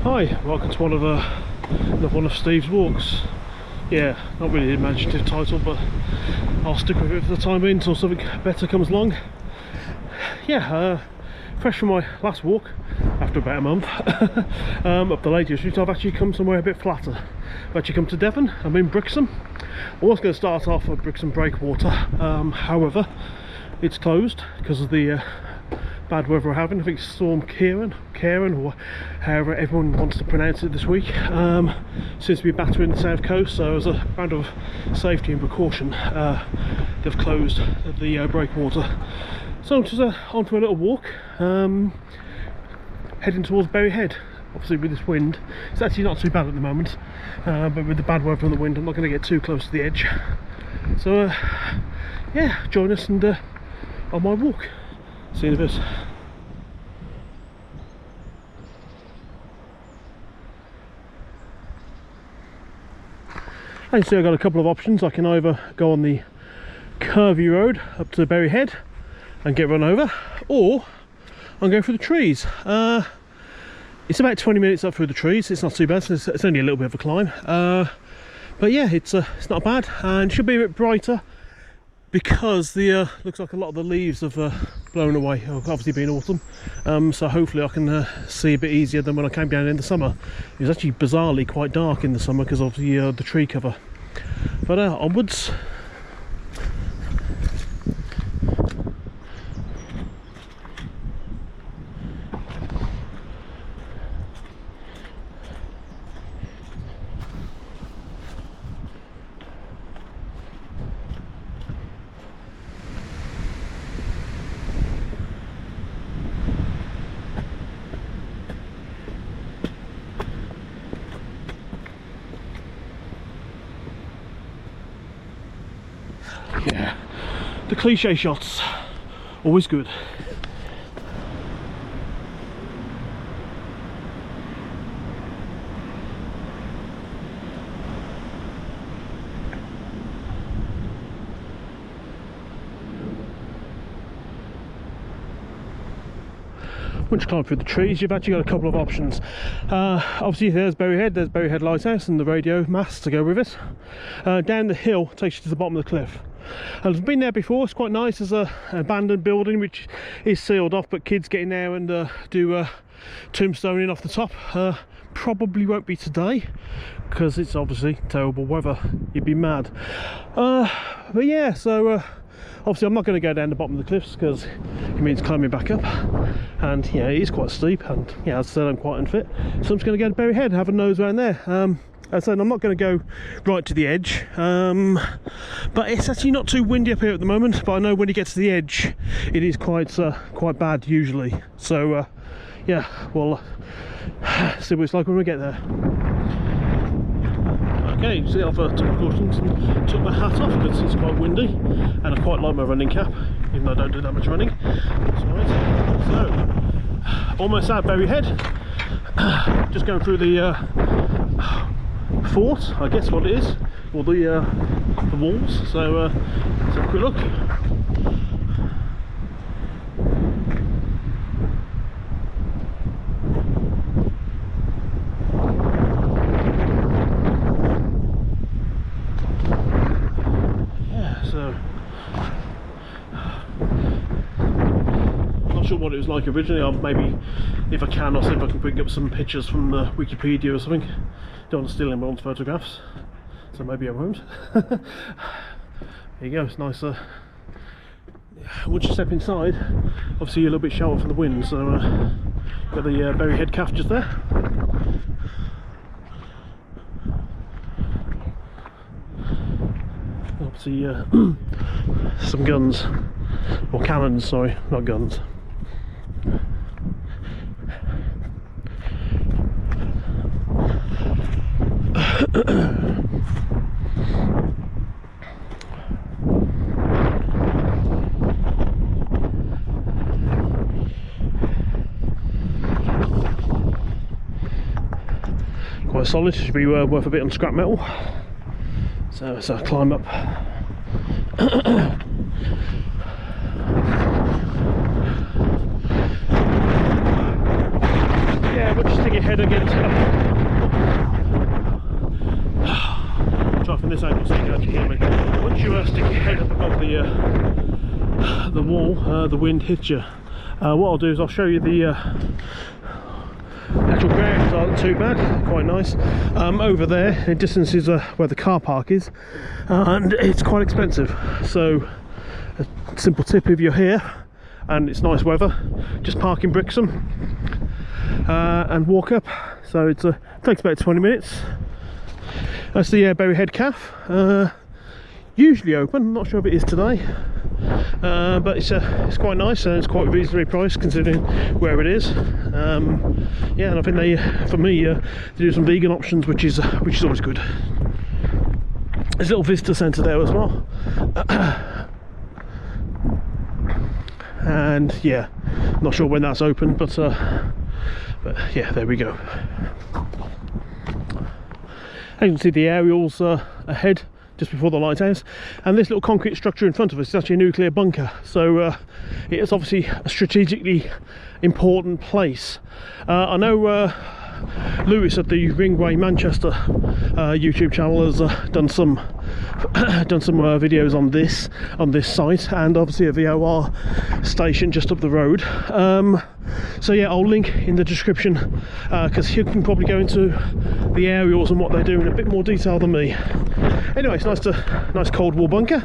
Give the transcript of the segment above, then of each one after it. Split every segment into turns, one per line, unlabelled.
Hi, welcome to another one of Steve's walks. Yeah, not really an imaginative title, but I'll stick with it for the time being until something better comes along. Yeah, fresh from my last walk after about a month up the latest route. I've actually come somewhere a bit flatter. I've actually come to Devon. I'm in Brixham. I was going to start off at Brixham Breakwater, however it's closed because of the bad weather we're having. I think Storm Karen, or however everyone wants to pronounce it this week, seems to be battering the south coast, so as a matter of safety and precaution they've closed the breakwater. So I'm just on for a little walk, heading towards Berry Head. Obviously with this wind it's actually not too bad at the moment, but with the bad weather and the wind I'm not going to get too close to the edge. So yeah, join us and on my walk. See you in a bit. And so I've got a couple of options. I can either go on the curvy road up to Berry Head and get run over, or I'm going through the trees. It's about 20 minutes up through the trees. It's not too bad. It's only a little bit of a climb, but yeah, it's not bad, and should be a bit brighter because the looks like a lot of the leaves have blown away. Obviously being autumn, so hopefully I can see a bit easier than when I came down in the summer. It was actually bizarrely quite dark in the summer because of the tree cover. But onwards. Yeah, the cliche shots, always good. Once you climb through the trees, you've actually got a couple of options. Obviously there's Berry Head Lighthouse and the radio mast to go with it. Down the hill takes you to the bottom of the cliff. I've been there before. It's quite nice. There's an abandoned building which is sealed off, but kids get in there and do tombstoning off the top. Probably won't be today because it's obviously terrible weather. You'd be mad. But yeah, so obviously I'm not going to go down the bottom of the cliffs because it means climbing back up, and yeah, it is quite steep, and yeah, as I said, I'm quite unfit, so I'm just going to go to Berry Head and have a nose around there. As I said, I'm not going to go right to the edge, but it's actually not too windy up here at the moment, but I know when you get to the edge it is quite bad usually. So yeah, we'll see what it's like when we get there. Okay, see, I've took precautions and took my hat off because it's quite windy, and I quite like my running cap, even though I don't do that much running. That's right. So, almost at Berry Head, just going through the fort, I guess what it is, or the walls. So let's have a quick look. Not sure what it was like originally. I'll maybe, if I can, I'll see if I can pick up some pictures from Wikipedia or something. Don't want to steal anyone's photographs, so maybe I won't. There you go, it's nice. Once you step inside, obviously you're a little bit sheltered from the wind, so got the Berry Head calf just there. Obviously some guns, or cannons, sorry, not guns. Quite solid, should be worth a bit on scrap metal. So it's a climb up. Yeah, we'll just stick your head against up stick your head up above the wall, the wind hits you. What I'll do is I'll show you the actual grounds aren't too bad, quite nice. Over there in distance is where the car park is, and it's quite expensive. So a simple tip, if you're here and it's nice weather, just park in Brixham and walk up. So it takes about 20 minutes. That's the Berry Head Cafe, usually open. I'm not sure if it is today, but it's quite nice and it's quite reasonably priced considering where it is. Yeah, and I think they, for me, they do some vegan options, which is always good. There's a little visitor centre there as well, and yeah, not sure when that's open, but yeah, there we go. As you can see, the aerials ahead, just before the lighthouse, and this little concrete structure in front of us is actually a nuclear bunker, so it is obviously a strategically important place. I know Lewis at the Ringway Manchester YouTube channel has done some videos on this site, and obviously a VOR station just up the road. So yeah, I'll link in the description, because you can probably go into the aerials and what they do in a bit more detail than me. Anyway, it's nice Cold War bunker.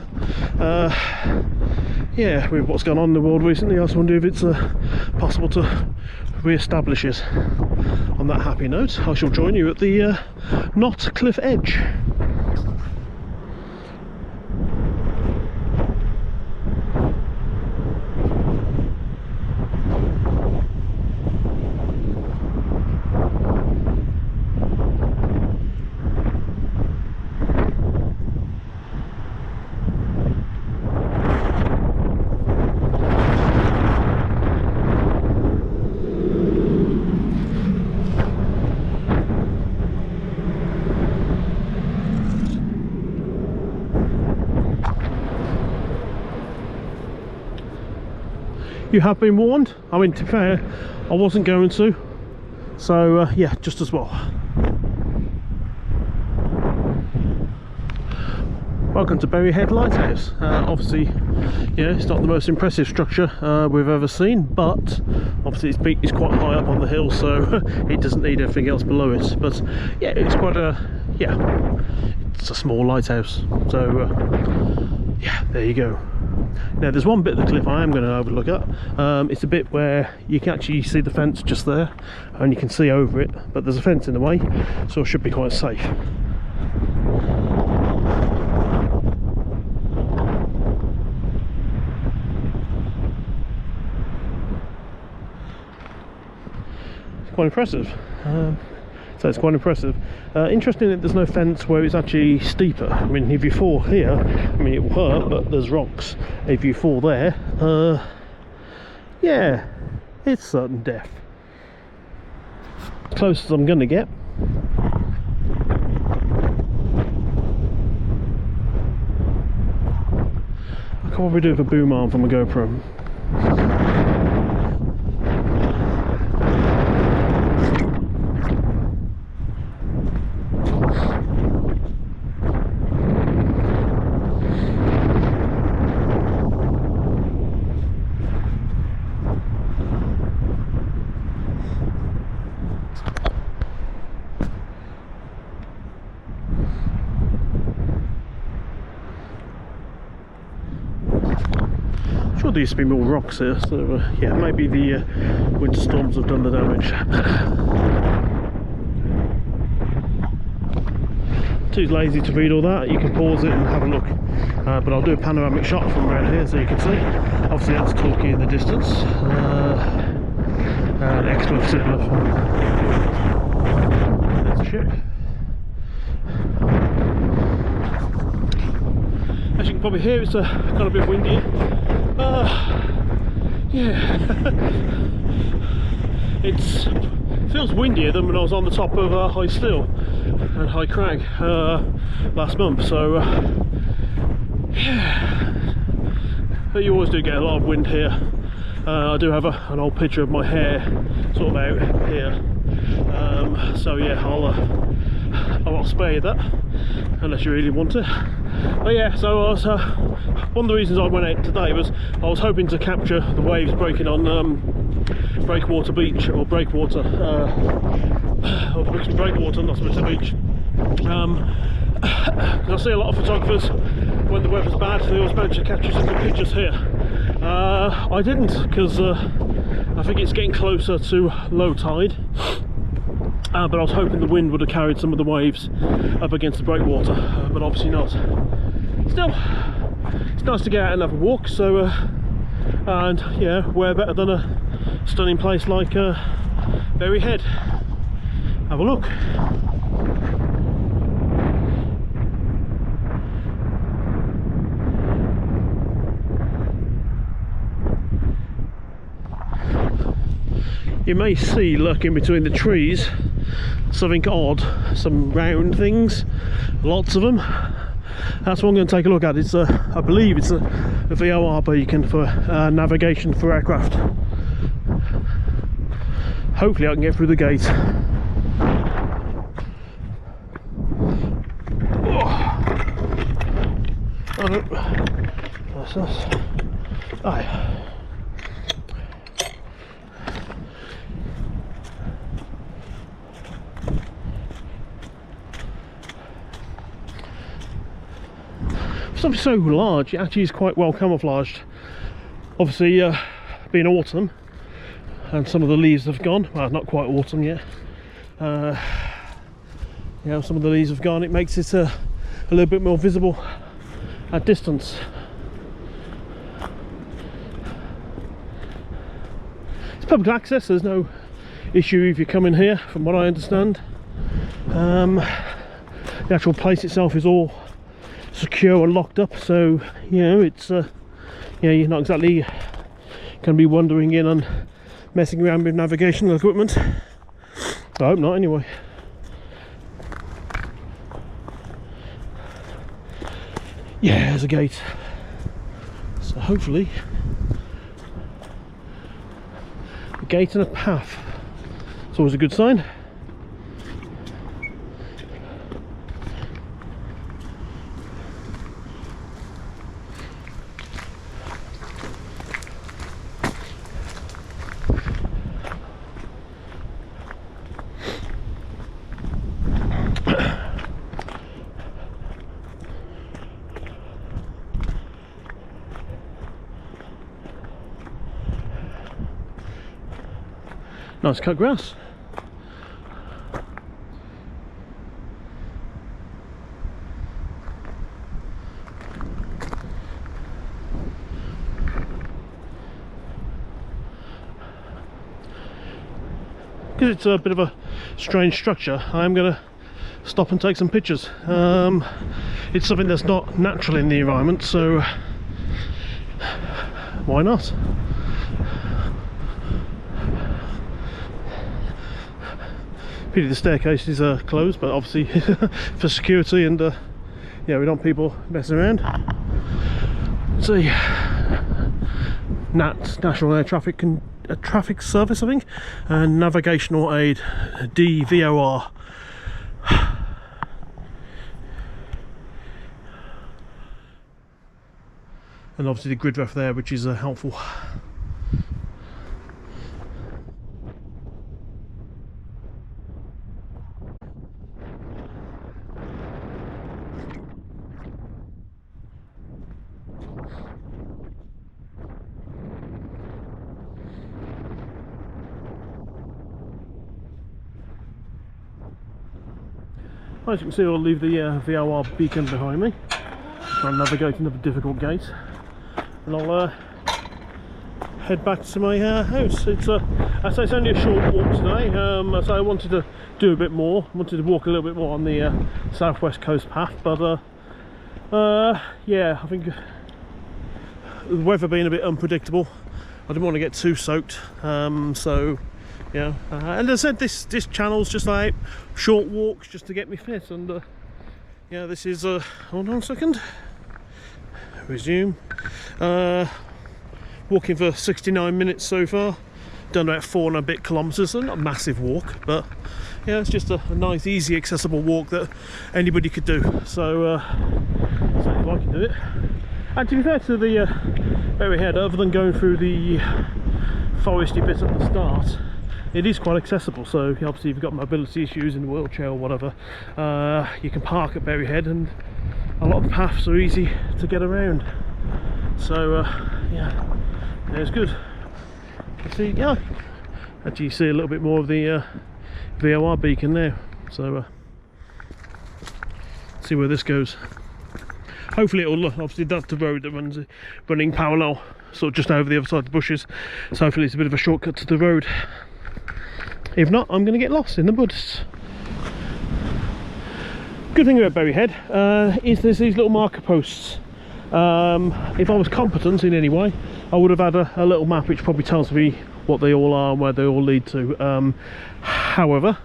Yeah, with what's gone on in the world recently, I just wonder if it's possible to re-establish it. On that happy note, I shall join you at the Knot Cliff Edge. You have been warned. I mean, to be fair, I wasn't going to, so yeah, just as well. Welcome to Berry Head Lighthouse. Obviously, yeah, it's not the most impressive structure we've ever seen, but obviously its peak is quite high up on the hill, so it doesn't need anything else below it. But yeah, it's quite it's a small lighthouse, so yeah, there you go. Now there's one bit of the cliff I am going to overlook at. It's a bit where you can actually see the fence just there, and you can see over it, but there's a fence in the way, so it should be quite safe. It's quite impressive. So it's quite impressive. Interesting that there's no fence where it's actually steeper. I mean, if you fall here, I mean, it will hurt, but there's rocks. If you fall there, yeah, it's certain death. Close as I'm gonna get. I can probably do with a boom arm from a GoPro. Sure, there used to be more rocks here, so yeah, maybe the winter storms have done the damage. Too lazy to read all that. You can pause it and have a look, but I'll do a panoramic shot from around here so you can see. Obviously that's Torquay in the distance, and excellent signal. There's a ship. As you can probably hear, it's kind of a bit windy. Yeah, it feels windier than when I was on the top of High Still and High Crag last month, so yeah, but you always do get a lot of wind here. I do have an old picture of my hair sort of out here, so yeah, I'll spare you that, unless you really want it. But yeah, so I was, one of the reasons I went out today was I was hoping to capture the waves breaking on Breakwater Beach, or Breakwater, or Brixham Breakwater, not so much the beach. I see a lot of photographers, when the weather's bad, they always manage to capture some good pictures here. I didn't, because I think it's getting closer to low tide. But I was hoping the wind would have carried some of the waves up against the breakwater, but obviously not. Still, it's nice to get out and have a walk, so, and yeah, where better than a stunning place like Berry Head. Have a look. You may see lurking between the trees something odd, some round things, lots of them. That's what I'm going to take a look at. It's I believe it's a VOR beacon for navigation for aircraft. Hopefully I can get through the gate. Oh no, that's us. Aye. Something so large, it actually is quite well camouflaged. Obviously, being autumn, and some of the leaves have gone. Well, not quite autumn yet. Yeah, some of the leaves have gone. It makes it a little bit more visible at distance. It's public access. There's no issue if you come in here, from what I understand. The actual place itself is all secure and locked up, so you know it's yeah, you're not exactly going to be wandering in and messing around with navigational equipment. I hope not, anyway. Yeah, there's a gate, so hopefully a gate and a path. It's always a good sign. Nice cut grass. Because it's a bit of a strange structure, I'm going to stop and take some pictures. It's something that's not natural in the environment, so why not? Pity the staircase is closed, but obviously for security, and yeah, we don't want people messing around. Let's see, National Air Traffic Service, I think, and Navigational Aid, DVOR. And obviously the grid ref there, which is helpful. As you can see, I'll leave the VOR beacon behind me. I'm navigating up a difficult gate, and I'll head back to my house. It's I say it's only a short walk today. So I wanted to do a bit more. I wanted to walk a little bit more on the southwest coast path, but yeah, I think the weather being a bit unpredictable, I didn't want to get too soaked. So yeah, and as I said, this channel's just like short walks just to get me fit, and yeah, this is hold on a second, resume. Walking for 69 minutes so far, done about 4 and a bit kilometres, so not a massive walk, but yeah, it's just a nice, easy, accessible walk that anybody could do. So certainly I can do it. And to be fair to the Berry Head, other than going through the foresty bits at the start, it is quite accessible. So obviously if you've got mobility issues in a wheelchair or whatever, you can park at Berry Head, and a lot of the paths are easy to get around. So yeah, it's good. You see, yeah, actually you see a little bit more of the VOR beacon now. So see where this goes. Hopefully it'll look, obviously that's the road that runs running parallel, sort of just over the other side of the bushes. So hopefully it's a bit of a shortcut to the road. If not, I'm going to get lost in the woods. Good thing about Berry Head is there's these little marker posts. If I was competent in any way, I would have had a little map which probably tells me what they all are and where they all lead to. However,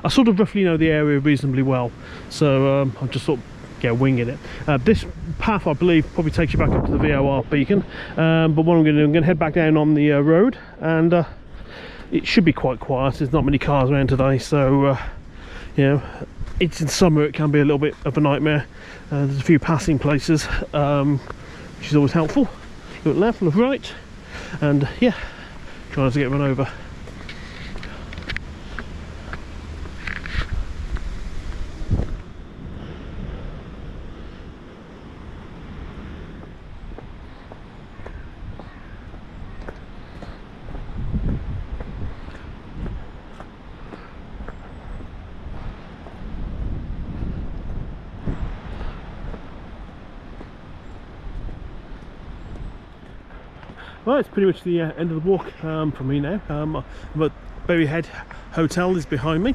I sort of roughly know the area reasonably well, so I'm just sort of winging it. This path, I believe, probably takes you back up to the VOR beacon, but what I'm going to do, I'm going to head back down on the road, and it should be quite quiet. There's not many cars around today, so you know, it's in summer, it can be a little bit of a nightmare. There's a few passing places, which is always helpful. Look left, look right, and yeah, try not to get run over. Well, it's pretty much the end of the walk for me now. But Berry Head Hotel is behind me.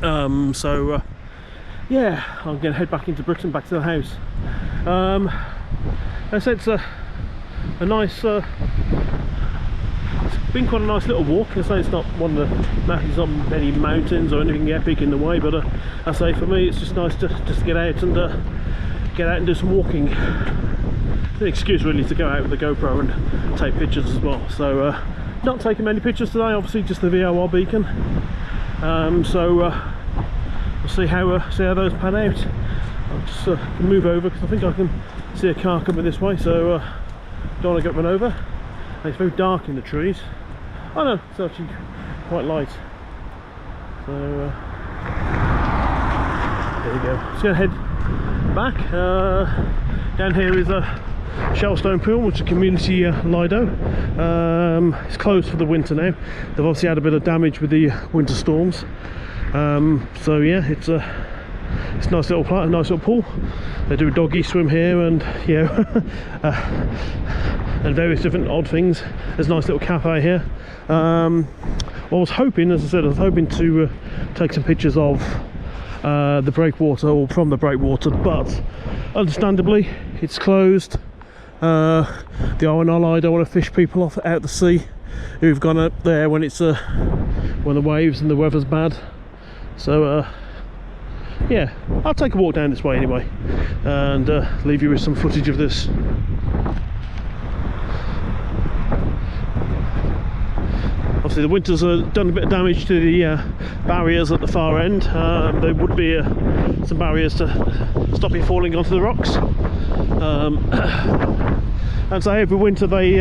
So yeah, I'm going to head back into Brixham, back to the house. I said it's a nice, it's been quite a nice little walk. I say it's not one of the not many mountains or anything epic in the way, but I say for me it's just nice to just get out and do some walking. It's an excuse really to go out with the GoPro and take pictures as well. So not taking many pictures today, obviously just the VOR beacon. So we'll see how those pan out. I'll just move over because I think I can see a car coming this way, so don't want to get run over. And it's very dark in the trees. Oh no, it's actually quite light. So there you go. Just going to head back. Down here is a Shellstone Pool, which is a community Lido. It's closed for the winter now. They've obviously had a bit of damage with the winter storms. So yeah, it's a nice little pool. They do a doggy swim here, and you know, and various different odd things. There's a nice little cafe here. I was hoping, as I said, to take some pictures of the breakwater, or from the breakwater, but understandably it's closed. The R&R, I don't want to fish people off out the sea who've gone up there when it's when the waves and the weather's bad. So yeah, I'll take a walk down this way anyway, and leave you with some footage of this. Obviously the winter's done a bit of damage to the barriers at the far end. There would be some barriers to stop you falling onto the rocks. And so every winter they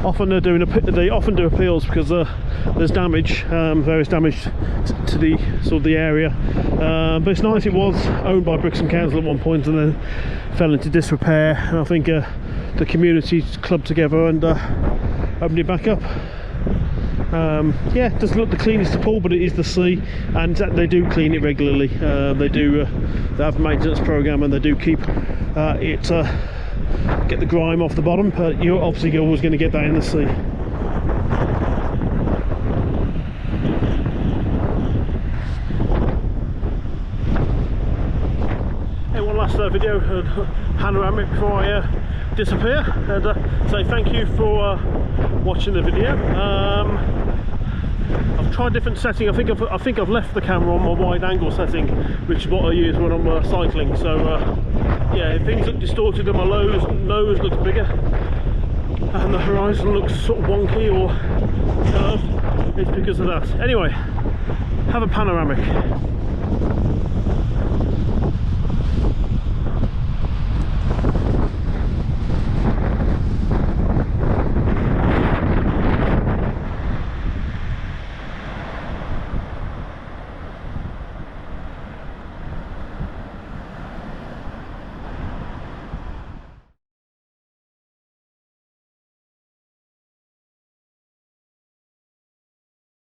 often do appeals because there's damage, various damage to the sort of the area. But it's nice. It was owned by Brixham Council at one point and then fell into disrepair. And I think the community clubbed together and opened it back up. Yeah, it doesn't look the cleanest pool, but it is the sea, and they do clean it regularly. They have a maintenance program, and they do keep get the grime off the bottom, but you're obviously always going to get that in the sea. Hey, one last video panoramic before I disappear, and say thank you for watching the video. I've tried different setting. I think I've left the camera on my wide angle setting, which is what I use when I'm cycling. So yeah, things look distorted and my nose looks bigger. and the horizon looks sort of wonky or curved, it's because of that. Anyway, have a panoramic.